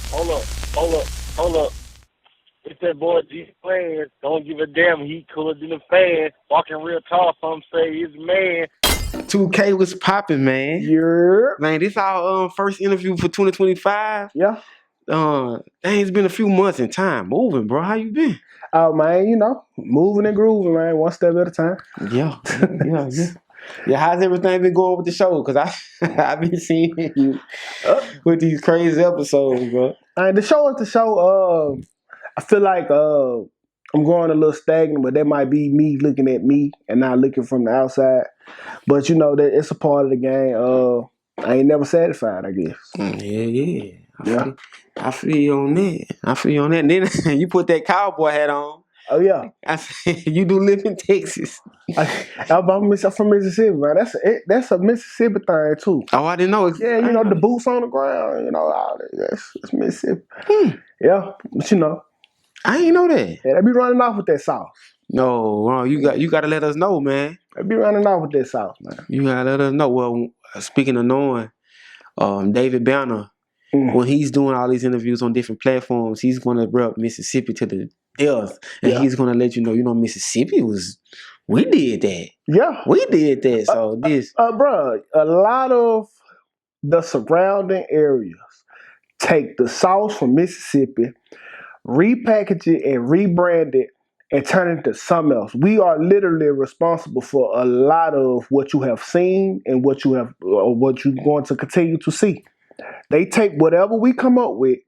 Hold up, hold up, hold up. It's that boy G Plans. Don't give a damn. He cooler than a fan. Walking real tall. Some say he's a man. 2K was popping, man. Yeah. Man, this our first interview for 2025. Yeah. Dang, it's been a few months in time moving, bro. How you been? Oh man, moving and grooving, man, one step at a time. Yeah. Yeah, how's everything been going with the show? Cause I've been seeing you with these crazy episodes, bro. And the show is the show. I feel like I'm going a little stagnant, but that might be me looking at me and not looking from the outside. But that it's a part of the game. I ain't never satisfied, I guess. Yeah. Yeah. I feel you on that. And then you put that cowboy hat on. Oh yeah. I said, you do live in Texas. I'm from Mississippi, man. That's a Mississippi thing too. Oh, I didn't know. Yeah, the boots on the ground. All that. That's Mississippi. Yeah, but I ain't know that. yeah, they be running off with that sauce. No, you got to let us know, man. They be running off with that sauce, man. You got to let us know. Well, speaking of knowing, David Banner, when he's doing all these interviews on different platforms, he's going to rep Mississippi to the death, and he's going to let you know, Mississippi we did that. Yeah, we did that. So bro, a lot of the surrounding areas take the sauce from Mississippi, repackage it and rebrand it, and turn it into something else. We are literally responsible for a lot of what you have seen and what you're going to continue to see. They take whatever we come up with,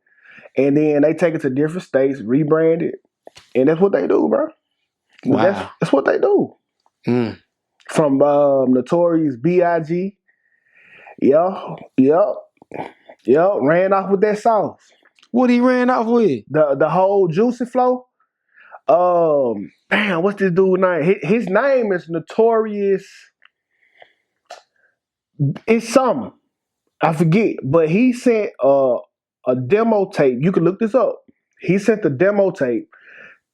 and then they take it to different states, rebrand it, and that's what they do, bro. Wow. That's what they do. From Notorious B.I.G. Yep. Ran off with that sauce. What he ran off with? The whole Juicy Flow. Damn, what's this dude's name? His name is Notorious. It's something. I forget. But he sent a demo tape. You can look this up. He sent the demo tape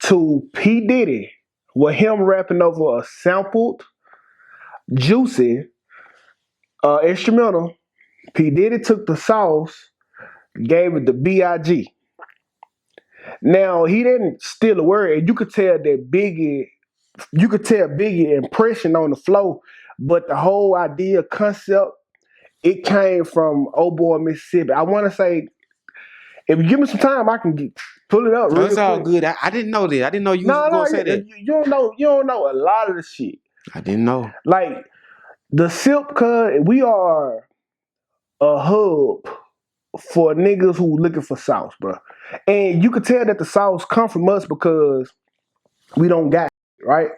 to P. Diddy with him rapping over a sampled Juicy instrumental. P. Diddy took the sauce, gave it to B.I.G. Now, he didn't steal a word, and you could tell Biggie impression on the flow, but the whole idea, concept, it came from Old Boy, Mississippi. I want to say, if you give me some time, I can pull it up. Really it's all good. I didn't know that. I didn't know you was going to say that. You don't know a lot of the shit. I didn't know. Like, the Silk Cuz, we are a hub for niggas who looking for sauce, bro. And you could tell that the sauce come from us because we don't got shit, right?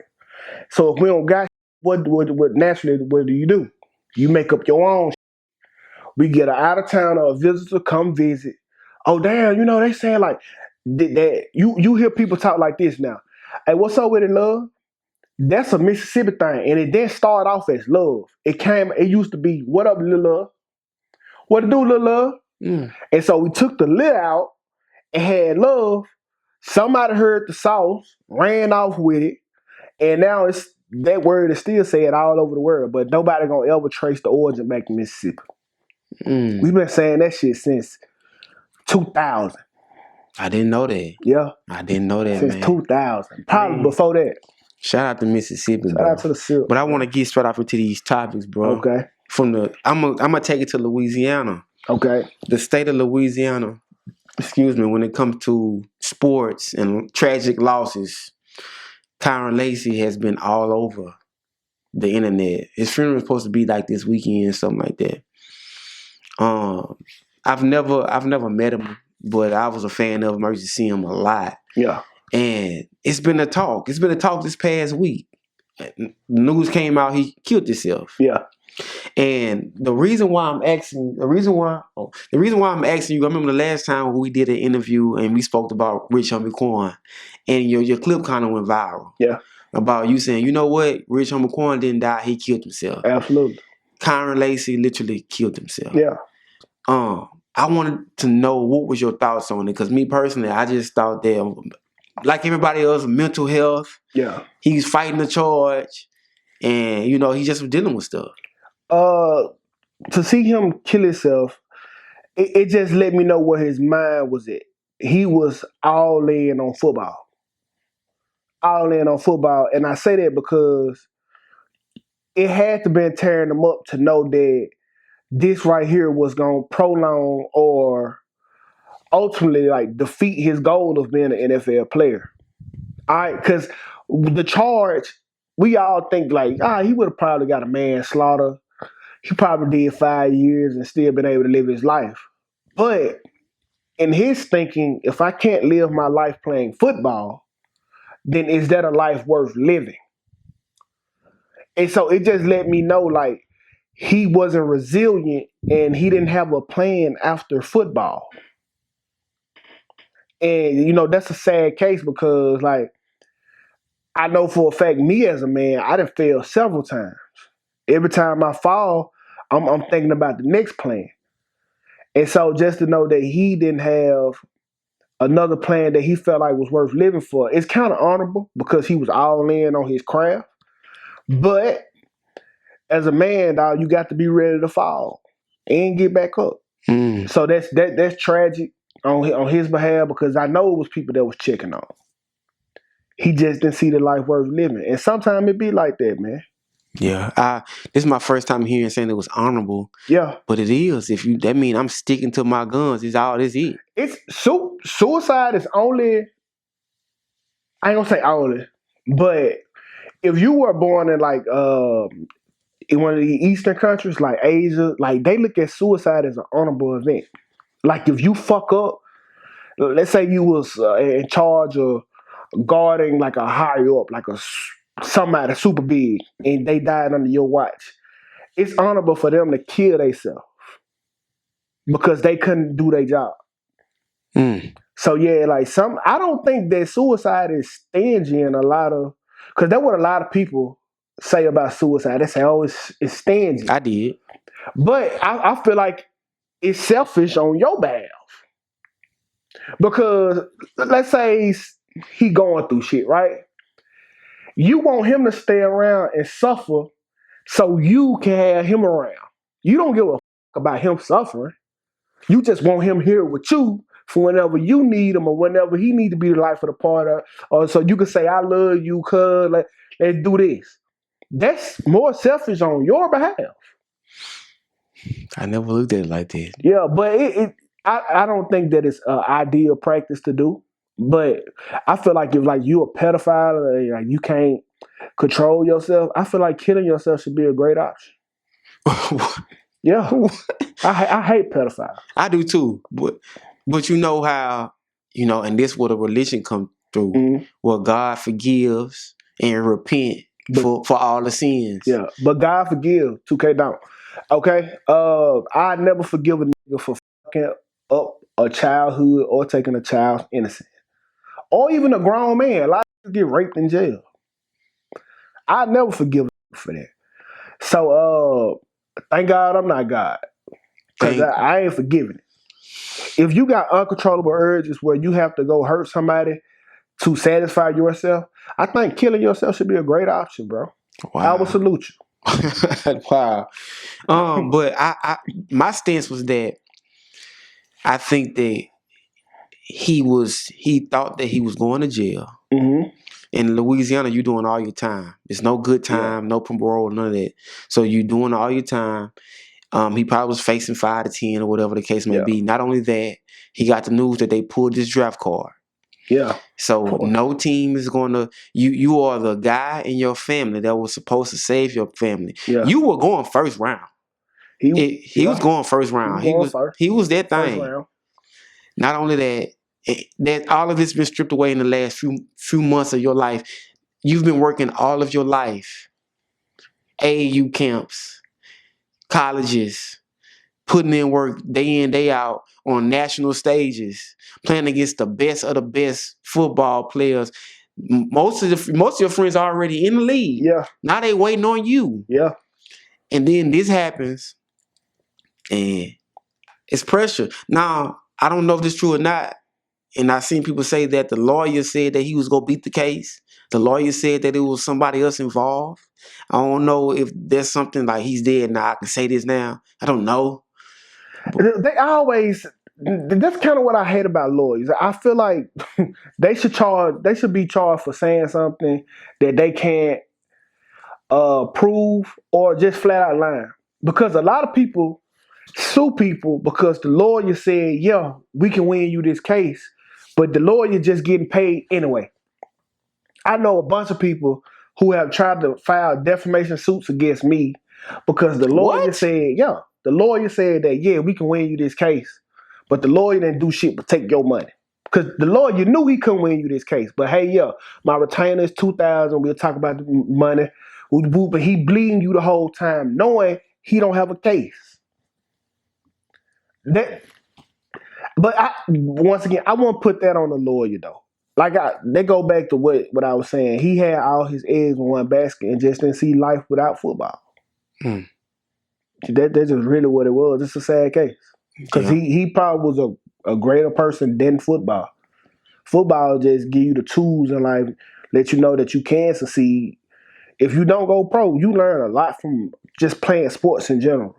So if we don't got shit, what do? You make up your own shit. We get an out of town or a visitor come visit. Oh damn, they saying like that. You hear people talk like this now. Hey, what's up with it, love? That's a Mississippi thing, and it didn't start off as love. It used to be, what up, little love? What to do, little love? And so we took the lit out and had love. Somebody heard the sauce, ran off with it, and now that word is still said all over the world, but nobody gonna ever trace the origin back to Mississippi. We've been saying that shit since 2000. I didn't know that. Yeah. I didn't know that, since man. 2000. Probably before that. Shout out to Mississippi, Shout bro. out to the Silk. But I want to get straight off into these topics, bro. Okay. I'm gonna take it to Louisiana. Okay. The state of Louisiana, when it comes to sports and tragic losses, Kyren Lacy has been all over the internet. His funeral was supposed to be like this weekend, something like that. I've never met him, but I was a fan of him. I used to see him a lot. Yeah. And it's been a talk. It's been a talk this past week. News came out he killed himself. Yeah. And the reason why I'm asking you, I remember the last time we did an interview and we spoke about Rich Homie Quan, and your clip kind of went viral. Yeah. About you saying, you know what, Rich Homie Quan didn't die, he killed himself. Absolutely. Kyren Lacy literally killed himself. Yeah. I wanted to know what was your thoughts on it, because me personally, I just thought that, like everybody else, mental health. Yeah. He's fighting the charge, and he just was dealing with stuff. To see him kill himself, it just let me know where his mind was at. He was all in on football. All in on football. And I say that because it had to been tearing him up to know that this right here was going to prolong or ultimately like defeat his goal of being an NFL player. All right, because the charge, we all think like, he would have probably got a manslaughter. He probably did 5 years and still been able to live his life. But in his thinking, if I can't live my life playing football, then is that a life worth living? And so it just let me know like he wasn't resilient and he didn't have a plan after football. And, you know, that's a sad case because, like, I know for a fact, me as a man, I done failed several times. Every time I fall, I'm thinking about the next plan. And so just to know that he didn't have another plan that he felt like was worth living for, it's kind of honorable because he was all in on his craft. But as a man, dog, you got to be ready to fall and get back up. So that's tragic on his behalf because I know it was people that was checking on him. He just didn't see the life worth living. And sometimes it be like that, man. Yeah. This is my first time hearing saying it was honorable. Yeah. But it is. That mean I'm sticking to my guns. It's all this is. It's suicide is only, I ain't gonna say only, but if you were born in like in one of the Eastern countries, like Asia, like they look at suicide as an honorable event. Like if you fuck up, let's say you was in charge of guarding like a higher up, like somebody super big, and they died under your watch. It's honorable for them to kill themselves because they couldn't do their job. So yeah, like I don't think that suicide is stingy in a lot of, because that's what a lot of people say about suicide. They say, oh, it's stingy. I did. But I feel like it's selfish on your behalf. Because let's say he going through shit, right? You want him to stay around and suffer so you can have him around. You don't give a fuck about him suffering. You just want him here with you for whenever you need him or whenever he need to be the life of the party. Or so you can say, I love you, cuz, let's do this. That's more selfish on your behalf. I never looked at it like that. Yeah, but I don't think that it's an ideal practice to do. But I feel like if like you a pedophile, like you can't control yourself, I feel like killing yourself should be a great option. Yeah, I hate pedophiles. I do too, but you know how, and this where the religion come through, where God forgives and repent for all the sins. Yeah, but God forgive. 2K don't. Okay, I never forgive a nigga for fucking up a childhood or taking a child's innocence, or even a grown man. A lot of people get raped in jail. I never forgive for that. So, thank God I'm not God, because I ain't forgiving it. If you got uncontrollable urges where you have to go hurt somebody to satisfy yourself, I think killing yourself should be a great option, bro. Wow. I will salute you. Wow. But my stance was that I think that he thought that he was going to jail. In Louisiana, you doing all your time. There's no good time, no parole, none of that. So you doing all your time. He probably was facing 5 to 10 or whatever the case may be. Not only that, he got the news that they pulled his draft card. Yeah. So no team is going to, you are the guy in your family that was supposed to save your family. Yeah. You were going first round. He was going first round. He was that thing. Not only that all of this been stripped away in the last few months of your life. You've been working all of your life. AAU camps, colleges, putting in work day in, day out on national stages, playing against the best of the best football players. Most of your friends are already in the league. Yeah. Now they waiting on you. Yeah. And then this happens, and it's pressure. Now, I don't know if this is true or not. And I've seen people say that the lawyer said that he was going to beat the case. The lawyer said that it was somebody else involved. I don't know if there's something like he's dead now. I can say this now. I don't know. They always. That's kind of what I hate about lawyers. I feel like they should be charged for saying something that they can't prove or just flat out lying. Because a lot of people sue people because the lawyer said, "Yeah, we can win you this case," but the lawyer just getting paid anyway. I know a bunch of people who have tried to file defamation suits against me because the lawyer said, "Yeah," the lawyer said that, "Yeah, we can win you this case," but the lawyer didn't do shit but take your money. Because the lawyer knew he couldn't win you this case. But hey, yeah, my retainer is $2,000. We'll talk about the money. But he bleeding you the whole time, knowing he don't have a case. Once again, I won't put that on the lawyer though. They go back to what I was saying. He had all his eggs in one basket and just didn't see life without football. That's just really what it was. It's a sad case because he probably was a greater person than football. Football just give you the tools and like let you know that you can succeed. If you don't go pro, you learn a lot from just playing sports in general.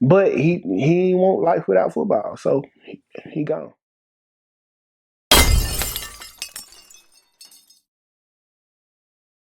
But he ain't want life without football, so he gone.